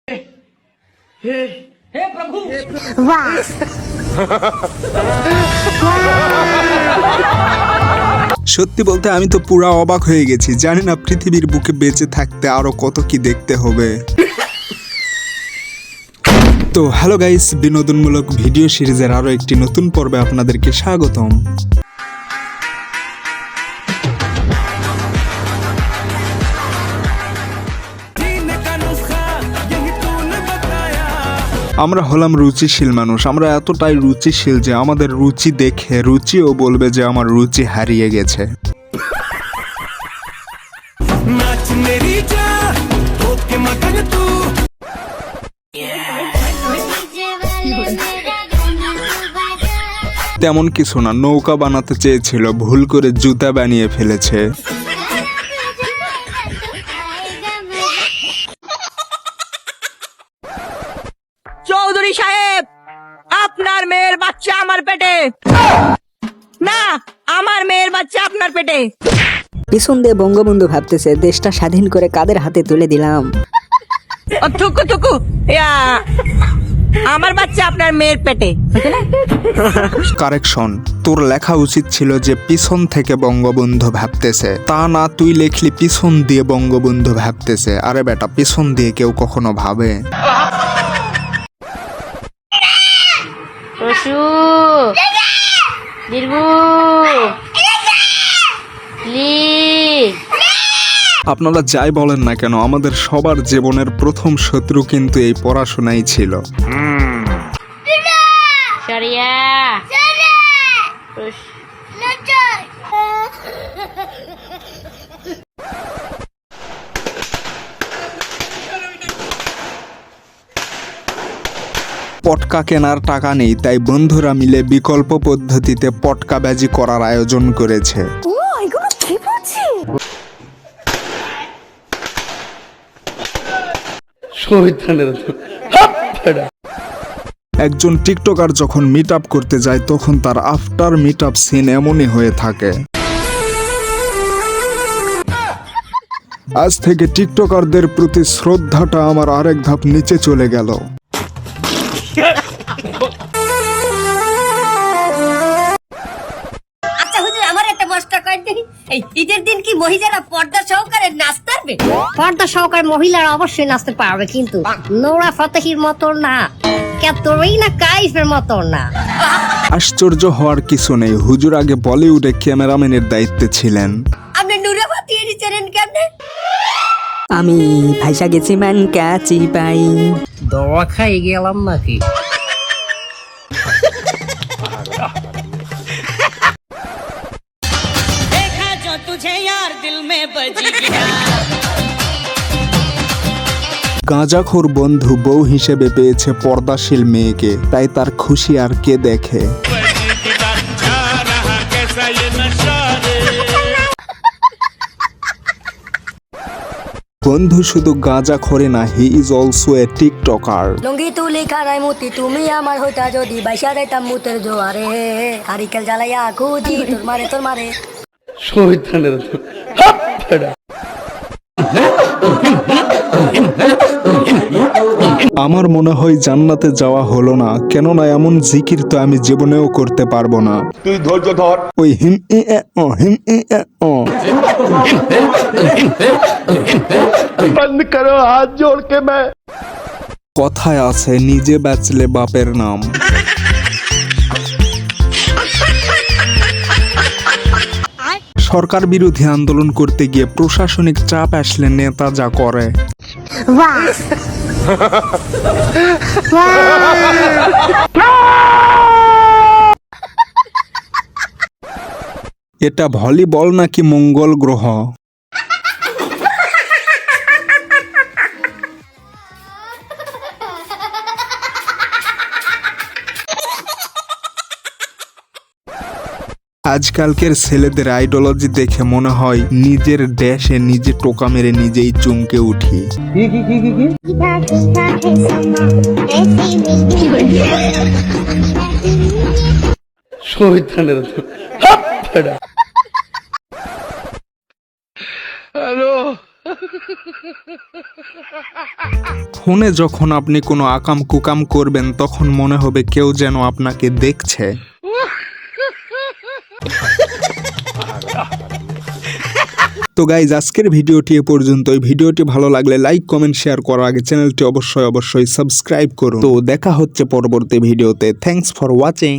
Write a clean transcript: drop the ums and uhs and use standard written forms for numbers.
हे प्रभु সত্যি বলতে আমি তো পুরা অবাক হয়ে গেছি। জানি না পৃথিবীর বুকে বেঁচে থাকতে আরো কত কি দেখতে হবে। তো হ্যালো গাইস, বিনোদনমূলক ভিডিও সিরিজের আরো একটি নতুন পর্বে আপনাদেরকে স্বাগতম। আমরা হলাম রুচিশীল মানুষ। আমরা এতটাই রুচিশীল যে আমাদের রুচি দেখে রুচিও বলবে যে আমার রুচি হারিয়ে গেছে। তেমন কিছু না, নৌকা বানাতে চেয়েছিল, ভুল করে জুতা বানিয়ে ফেলেছে। চৌধুরী সাহেব, আপনার মেয়ের বাচ্চা আমার পেটে না, আমার মেয়ের বাচ্চা আপনার পেটে। পিছন দিয়ে বঙ্গবন্ধু ভাবতেছে দেশটা স্বাধীন করে কাদের হাতে তুলে দিলাম। থুকু থুকু, আমার বাচ্চা আপনার মেয়ের পেটে। কারেকশন, তোর লেখা উচিত ছিল যে পিছন থেকে বঙ্গবন্ধু ভাবতেছে, তা না তুই লেখলি পিছন দিয়ে বঙ্গবন্ধু ভাবতেছে। আরে বেটা, পিছন দিয়ে কেউ কখনো ভাবে? আপনারা যাই বলেন না কেন, আমাদের সবার জীবনের প্রথম শত্রু কিন্তু এই পড়াশোনাই ছিল। পটকা কেনার টাকা নেই, তাই বন্ধুরা মিলে বিকল্প পদ্ধতিতে পটকাবাজি করার আয়োজন করেছে। একজন টিকটকার যখন মিট আপ করতে যায় তখন তার আফটার মিট আপ সিন এমনই হয়ে থাকে। আজ থেকে টিকটকারদের প্রতি শ্রদ্ধাটা আমার আরেক ধাপ নিচে চলে গেল। আচ্ছা হুজুর, আমার একটা প্রশ্ন করেন দেখি, এই ঈদের দিন কি মহিলারা পর্দা সহকারে নাচতে পারবে? পর্দা সহকারে মহিলারা অবশ্যই নাচতে পারবে, কিন্তু নোরা ফতেহির মতো না, ক্যাটরিনা কাইফের মতো না। আশ্চর্য হওয়ার কিছু নেই, হুজুর আগে বলিউডে ক্যামেরাম্যানের দায়িত্বে ছিলেন। আপনি নুরা ফতেহি চেনেন কেমনে? আমি ভাইসা গেছি মান কাচি পাই। দোয়া খাই গেলাম নাকি? গাঁজাখোর বন্ধু বউ হিসেবে পেয়েছে পর্দাশীল মেয়েকে, তাই তার খুশি আর কে দেখে। বন্ধু শুধু গাঁজাখোরে না, he is also a TikToker. লঙ্গি তুলি খারাই মুতি, তুমি আমার হইতা যদি বাইসা যাইতাম মুতের জোয়ারে, হারিকেল জ্বালাইয়া খুঁজি তোর মারে। আমার মনে হয় জান্নাতে যাওয়া হলো না, কেননা এমন জিকির তো আমি জীবনেও করতে পারবো না। তুই ধৈর্য ধর। ওই হিম ই এ ও হিম ই এ ও। বন্ধ করো হাত জোড় কে। কথায় আছে, নিজে বাঁচলে বাপের নাম। সরকার বিরোধী আন্দোলন করতে গিয়ে প্রশাসনিক চাপ আসলে নেতা যা করে। এটা ভলিবল নাকি মঙ্গল গ্রহ? আজকালকের ছেলেদের আইডিওলজি দেখে মনে হয় নিজের দেশে নিজে টোকা মেরে নিজেই চমকে উঠি। হ্যালো ফোনে যখন আপনি কোনো আকাম কুকাম করবেন তখন মনে হবে কেউ যেন আপনাকে দেখছে। তো গাইজ আজকের ভিডিওটি এ পর্যন্তই। ভিডিওটি ভালো লাগলে লাইক কমেন্ট শেয়ার করার আগে চ্যানেলটি অবশ্যই সাবস্ক্রাইব করুন। তো দেখা হচ্ছে পরবর্তী ভিডিওতে। Thanks for watching.